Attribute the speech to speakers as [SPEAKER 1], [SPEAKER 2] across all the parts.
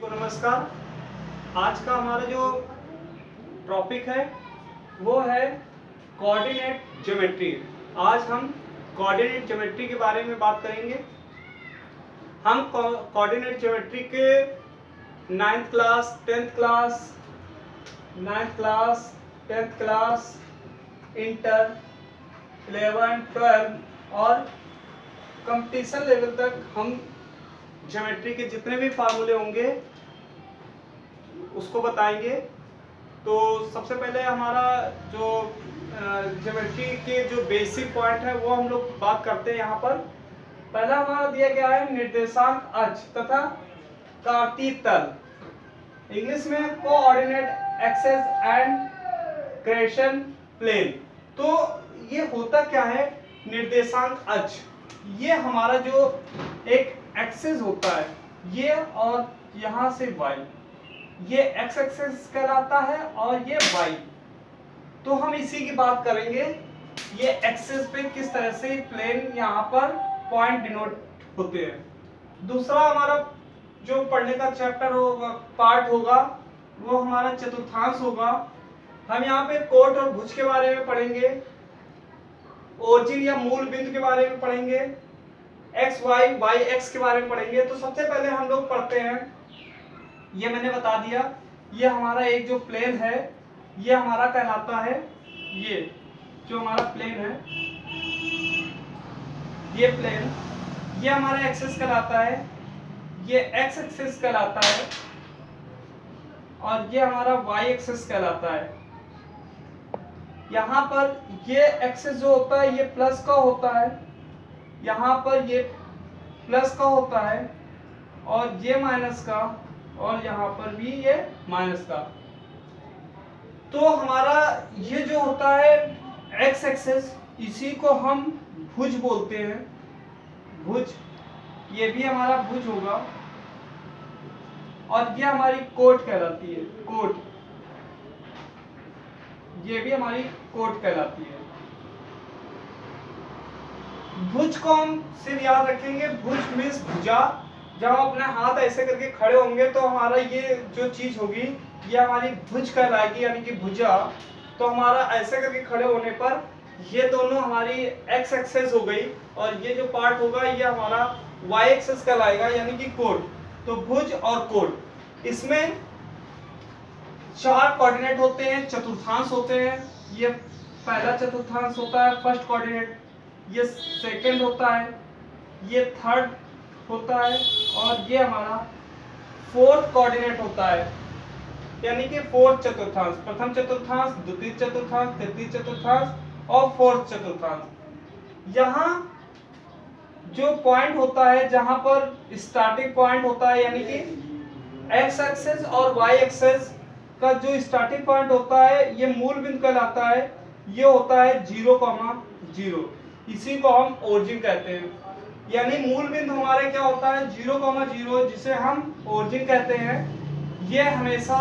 [SPEAKER 1] सबको नमस्कार। आज का हमारा जो टॉपिक है वो है कोऑर्डिनेट ज्योमेट्री। आज हम कोऑर्डिनेट ज्योमेट्री के बारे में बात करेंगे। हम कोऑर्डिनेट ज्योमेट्री के 9th class 10th class 9th class 10th class inter 11 12 और कंपटीशन लेवल तक हम ज्योमेट्री के जितने भी फार्मूले होंगे उसको बताएंगे। तो सबसे पहले हमारा जो ज्योमेट्री के जो बेसिक पॉइंट है वो हम लोग बात करते हैं। यहाँ पर पहला हमारा दिया गया है निर्देशांक अक्ष तथा काटी तल, इंग्लिश में coordinate axes and Cartesian plane. तो ये होता क्या है, निर्देशांक अक्ष ये हमारा जो एक एक्सेस होता है, ये और यहाँ से y, ये x एक्सेस कहलाता है और ये y। तो हम इसी की बात करेंगे, ये एक्सेस पे किस तरह से प्लेन यहाँ पर पॉइंट डिनोट होते हैं। दूसरा हमारा जो पढ़ने का चैप्टर होगा, पार्ट होगा, वो हमारा चतुर्थांश होगा। हम यहाँ पे कोट और भुज के बारे में पढ़ेंगे, ओरिजिन या मूल बिंदु के बारे में पढ़ेंगे, एक्स वाई वाई एक्स के बारे में पढ़ेंगे। तो सबसे पहले हम लोग पढ़ते हैं, ये मैंने बता दिया, ये हमारा एक जो प्लेन है ये हमारा कहलाता है, ये जो हमारा प्लेन है, ये प्लेन ये हमारा एक्सेस कहलाता है, ये एक्स एक्सेस कहलाता है और ये हमारा वाई एक्सेस कहलाता है। यहाँ पर ये एक्सेस जो होता है ये प्लस का होता है, यहाँ पर ये प्लस का होता है और ये माइनस का, और यहाँ पर भी ये माइनस का। तो हमारा ये जो होता है एक्स एक्सेस, इसी को हम भुज बोलते हैं, भुज, ये भी हमारा भुज होगा। और ये हमारी कोट कहलाती है, कोट, ये भी हमारी कोट कहलाती है। भुज को हम सिर्फ याद रखेंगे, भुज मीन्स भुजा। जब हम अपने हाथ ऐसे करके खड़े होंगे तो हमारा ये जो चीज होगी ये हमारी भुज कहलाएगी, यानी कि भुजा। तो हमारा ऐसे करके खड़े होने पर ये दोनों हमारी एक्स एक्सेस हो गई और ये जो पार्ट होगा ये हमारा वाई एक्सेस कहलाएगा, यानी कि कोट। तो भुज और कोट, इसमें 4 कोऑर्डिनेट होते हैं, चतुर्थांश होते हैं। ये पहला चतुर्थांश होता है फर्स्ट कोऑर्डिनेट, ये सेकंड होता है, ये थर्ड होता है और ये हमारा फोर्थ कोऑर्डिनेट होता है, यानी कि फोर्थ चतुर्थांश। प्रथम चतुर्थांश, द्वितीय चतुर्थांश, तृतीय चतुर्थांश और फोर्थ चतुर्थांश। यहाँ जो पॉइंट होता है, जहां पर स्टार्टिंग पॉइंट होता है, यानी कि एक्स एक्सेस और वाई एक्सेस का जो स्टार्टिंग पॉइंट होता है ये मूल बिंदु कहलाता है। ये होता है 0,0, इसी को हम ओरिजिन कहते हैं। यानी मूल बिंदु हमारे क्या होता है 0,0, जिसे हम ओरिजिन कहते हैं। ये हमेशा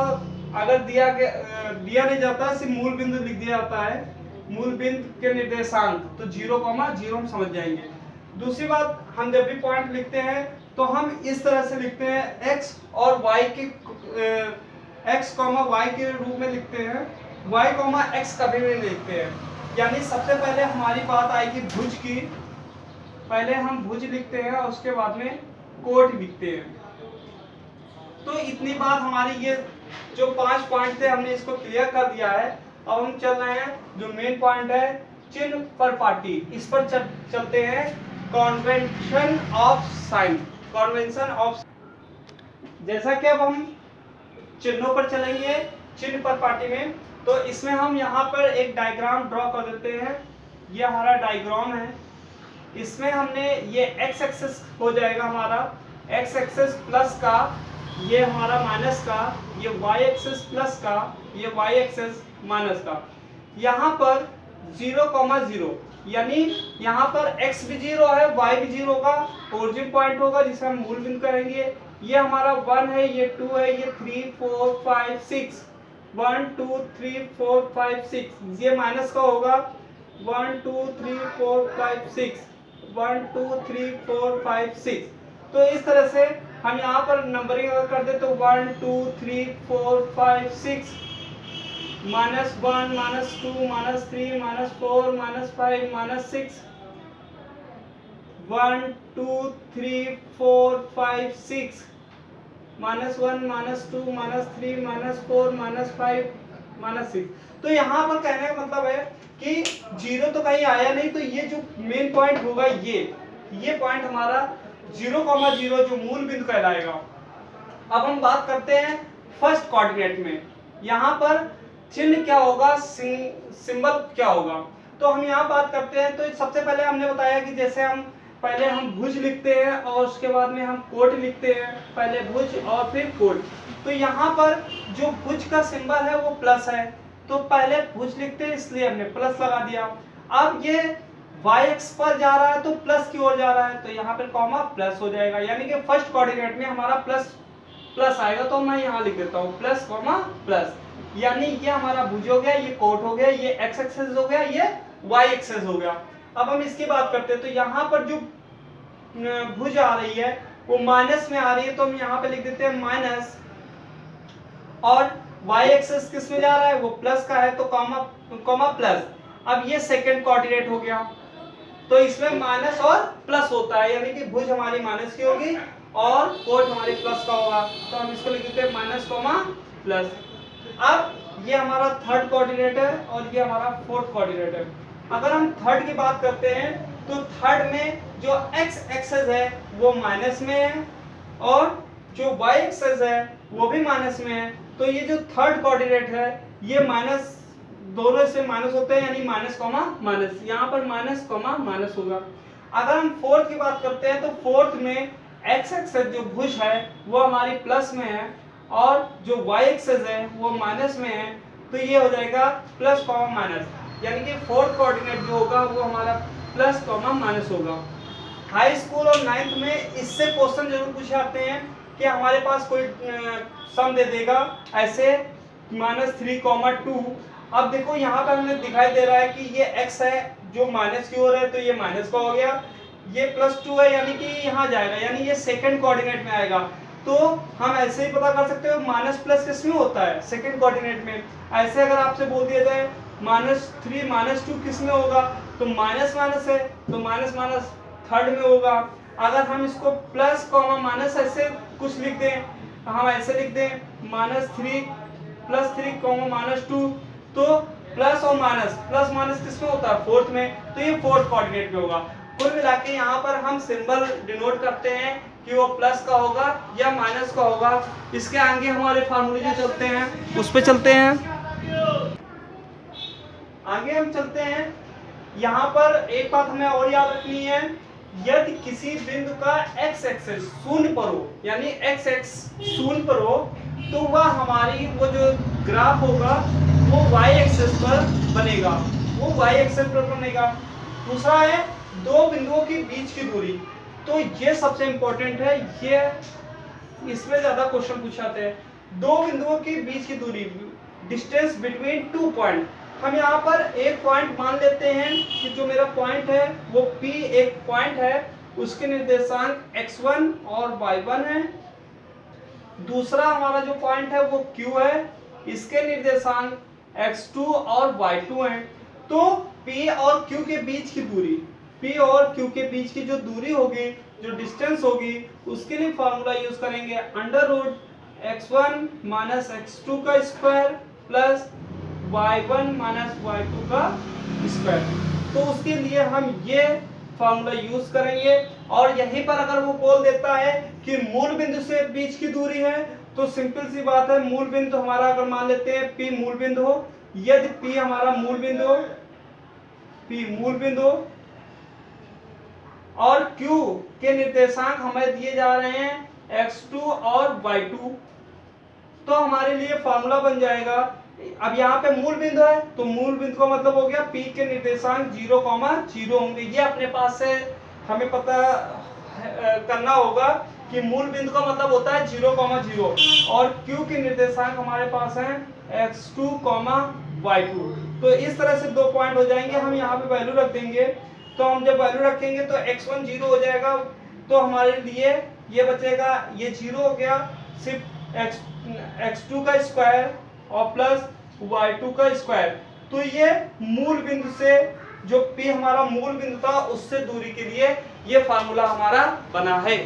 [SPEAKER 1] अगर दिया नहीं जाता, सिर्फ मूल बिंदु लिख दिया जाता है, मूल बिंदु के निर्देशांक, तो 0,0 हम समझ जाएंगे। दूसरी बात, हम जब भी पॉइंट लिखते हैं तो हम इस तरह से लिखते हैं, एक्स और वाई के एक्स कॉमा वाई के रूप में लिखते हैं, वाई कॉमा एक्स कभी नहीं लिखते हैं। यानी सबसे पहले हमारी बात आएगी भुज की, पहले हम भुज लिखते हैं और उसके बाद में कोट लिखते हैं। तो इतनी बात हमारी, ये जो 5 पॉइंट थे हमने इसको क्लियर कर दिया है। अब हम चल रहे हैं जो मेन पॉइंट है, चिन्ह पर पार्टी, इस पर चलते हैं, convention of sine, convention of. जैसा कि अब हम चिन्हों पर चलेंगे, चिन्ह पर पार्टी में, तो इसमें हम यहाँ पर एक डायग्राम ड्रॉ कर देते हैं। ये हमारा डायग्राम है, इसमें हमने ये एक्स एक्सेस हो जाएगा हमारा, एक्स एक्सेस प्लस का, ये हमारा माइनस का, ये वाई एक्सेस प्लस का, ये वाई एक्सेस माइनस का। यहाँ पर 0,0, यानी यहाँ पर x भी 0 है, y भी 0 होगा, ओरिजिन पॉइंट होगा जिसे हम मूल बिंदु करेंगे। ये हमारा 1 है, ये 2 है, ये 3 4 5 6, 1 2 3 4 5 6, ये माइनस का होगा, 1 2 3 4 5 6, 1 2 3 4 5 6। तो इस तरह से हम यहाँ पर नंबरिंग अगर कर दे तो 1 2 3 4 5 6 -1 -2 -3 -4 -5 -6 1 2 3 4 5 6 -1 -2 -3 -4 -5 -6। तो यहाँ पर कहने का मतलब है कि जीरो तो कहीं आया नहीं, तो ये जो मेन पॉइंट होगा ये पॉइंट हमारा 0,0 जो मूल बिंदु कहलाएगा। अब हम बात करते हैं फर्स्ट कोऑर्डिनेट में, यहाँ पर चिन्ह क्या होगा, सिंबल क्या होगा। तो हम यहाँ बात करते हैं, तो सबसे पहले हमने बताया कि जैसे हम पहले हम भुज लिखते हैं और उसके बाद में हम कोट लिखते हैं, पहले भुज और फिर कोट। तो यहाँ पर जो भुज का सिंबल है वो प्लस है, तो पहले भुज लिखते हैं इसलिए हमने प्लस लगा दिया। अब ये y एक्स पर जा रहा है तो प्लस की ओर जा रहा है, तो यहाँ पर कॉमा प्लस हो जाएगा, यानी कि फर्स्ट कोऑर्डिनेट में हमारा प्लस आएगा। तो मैं यहाँ लिख देता हूँ प्लस कॉमा प्लस, यानी ये हमारा भुज हो गया, ये कोट हो गया, ये एक्स एक्सेस हो गया, ये y एक्सेस हो गया। अब हम इसकी बात करते हैं, तो यहाँ पर जो भुज आ रही है वो माइनस में आ रही है, तो हम यहाँ पे लिख देते हैं माइनस, और y एक्सेस किस में जा रहा है, वो प्लस का है, तो कॉमा प्लस। अब ये सेकंड कोऑर्डिनेट हो गया, तो इसमें माइनस और प्लस होता है, यानी कि भुज हमारी माइनस की होगी और कोट हमारी प्लस का होगा, तो हम इसको लिख देते हैं माइनस कॉमा प्लस। अब ये हमारा थर्ड कोऑर्डिनेट है और ये हमारा फोर्थ कोऑर्डिनेट है। अगर हम थर्ड की बात करते हैं, तो थर्ड में जो x एक्सेस है वो माइनस में है और जो y एक्सेस है वो भी माइनस में है, तो ये जो थर्ड कोऑर्डिनेट है ये माइनस, दोनों से माइनस होते हैं, यानी माइनस कॉमा माइनस, यहाँ पर माइनस कॉमा माइनस होगा। अगर हम फोर्थ की बात करते हैं, तो फोर्थ में x एक्सेस जो भुज है वो हमारी प्लस में है और जो y एक्सेस है वो माइनस में है, तो ये हो जाएगा प्लस कॉमा माइनस, यानी कि फोर्थ कोऑर्डिनेट जो होगा वो हमारा प्लस कॉमा माइनस होगा। हाई स्कूल और नाइन्थ में इससे क्वेश्चन जरूर पूछे आते हैं कि हमारे पास कोई सम दे देगा ऐसे -3,2। अब देखो यहाँ पर हमें दिखाई दे रहा है कि ये x है जो माइनस की ओर है, तो ये माइनस का हो गया, ये +2 है यानी कि यहाँ जाएगा, यानी ये सेकंड कोऑर्डिनेट में आएगा। तो हम ऐसे ही पता कर सकते हो माइनस प्लस किस में होता है, सेकंड कोऑर्डिनेट में। ऐसे अगर आपसे बोल दिया जाए -3 -2 किस में होगा, तो माइनस माइनस है, तो माइनस माइनस थर्ड में होगा। अगर हम इसको प्लस कॉमा माइनस ऐसे कुछ लिख दें, हम ऐसे लिख दें -3 +3 -2, तो प्लस और प्लस माइनस किस में होता है, फोर्थ में, तो ये फोर्थ कोऑर्डिनेट में होगा। कुल मिला के यहाँ पर हम सिंबल डिनोट करते हैं कि वो प्लस का होगा या माइनस का होगा। इसके आगे हमारे फार्मूले जो चलते हैं उस पे चलते हैं, आगे हम चलते हैं। यहाँ पर एक बात हमें और याद रखनी है, यदि किसी बिंदु का x एक्सेस शून्य पर हो, यानी x एक्स शून्य पर हो, तो वह हमारी वो जो ग्राफ होगा वो y एक्सेस पर बनेगा, वो y एक्सेस पर बनेगा। दूसरा है दो बिंदुओं के बीच की दूरी, तो ये सबसे इंपॉर्टेंट है, ये इसमें ज्यादा क्वेश्चन पूछाते हैं। दो बिंदुओं के बीच की दूरी, डिस्टेंस बिटवीन टू पॉइंट। हम यहाँ पर एक पॉइंट मान लेते हैं कि जो मेरा पॉइंट है वो P एक पॉइंट है, उसके निर्देशांक x1 और y1 है। दूसरा हमारा जो पॉइंट है वो Q है, इसके निर्देशांक x2 और y2 हैं। तो P और Q के बीच की दूरी, P और Q के बीच की जो दूरी होगी, जो डिस्टेंस होगी, उसके लिए फॉर्मूला यूज करेंगे √x1 - x2 का स्क्वायर प्लस y1 - y2 का स्क्वायर। तो उसके लिए हम ये फॉर्मूला यूज करेंगे, और यहीं पर अगर वो बोल देता है कि मूल बिंदु से बीच की दूरी है, तो सिंपल सी बात है, मूल बिंदु हमारा अगर मान लेते हैं P मूल बिंदु हो, यदि P हमारा मूल बिंदु हो, P मूल बिंदु हो और Q के निर्देशांक हमें दिए जा रहे हैं x2 और y2, तो हमारे लिए फॉर्मूला बन जाएगा। अब यहाँ पे मूल बिंदु है, तो मूल बिंदु का मतलब हो गया P के निर्देशांक 0,0 होंगे। ये अपने पास से हमें पता करना होगा कि मूल बिंदु का मतलब होता है 0,0 और Q के निर्देशांक हमारे पास हैं x2, y2। तो इस तरह से दो पॉइंट हो जाएंगे, हम यहाँ पे वैल्यू रख देंगे। तो हम जब वैल्यू रखेंगे तो x1 0 हो जाएगा, तो हमारे लिए ये बचेगा, ये 0 हो गया, सिर्फ x2 का स्क्वायर और प्लस y2 का स्क्वायर। तो ये मूल बिंदु से, जो P हमारा मूल बिंदु था, उससे दूरी के लिए ये फार्मूला हमारा बना है।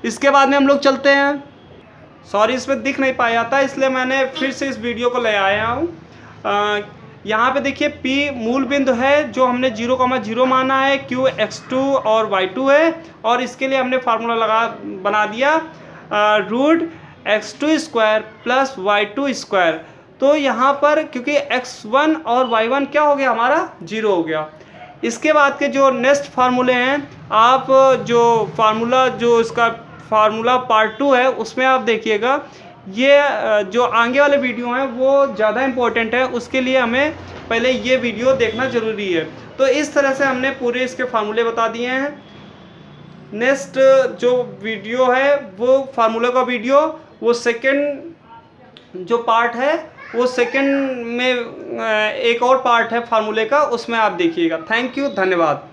[SPEAKER 1] इसके बाद में हम लोग चलते हैं, सॉरी इसमें दिख नहीं पाया था इसलिए मैंने फिर से इस वीडियो को ले आया हूँ। यहाँ पे देखिए P मूल बिंदु है जो हमने 0,0 माना है, Q x2 और y2 है, और इसके लिए हमने फार्मूला बना दिया root x2 square plus y2 square. तो यहाँ पर क्योंकि x1 और y1 क्या हो गया हमारा 0 हो गया। इसके बाद के जो नेक्स्ट फार्मूले हैं, आप जो फार्मूला जो इसका फार्मूला पार्ट 2 है उसमें आप देखिएगा, ये जो आगे वाले वीडियो हैं वो ज़्यादा इम्पोर्टेंट है, उसके लिए हमें पहले ये वीडियो देखना ज़रूरी है। तो इस तरह से हमने पूरे इसके फार्मूले बता दिए हैं। नेक्स्ट जो वीडियो है वो फार्मूला का वीडियो, वो सेकंड जो पार्ट है वो सेकंड में एक और पार्ट है फार्मूले का, उसमें आप देखिएगा। थैंक यू, धन्यवाद।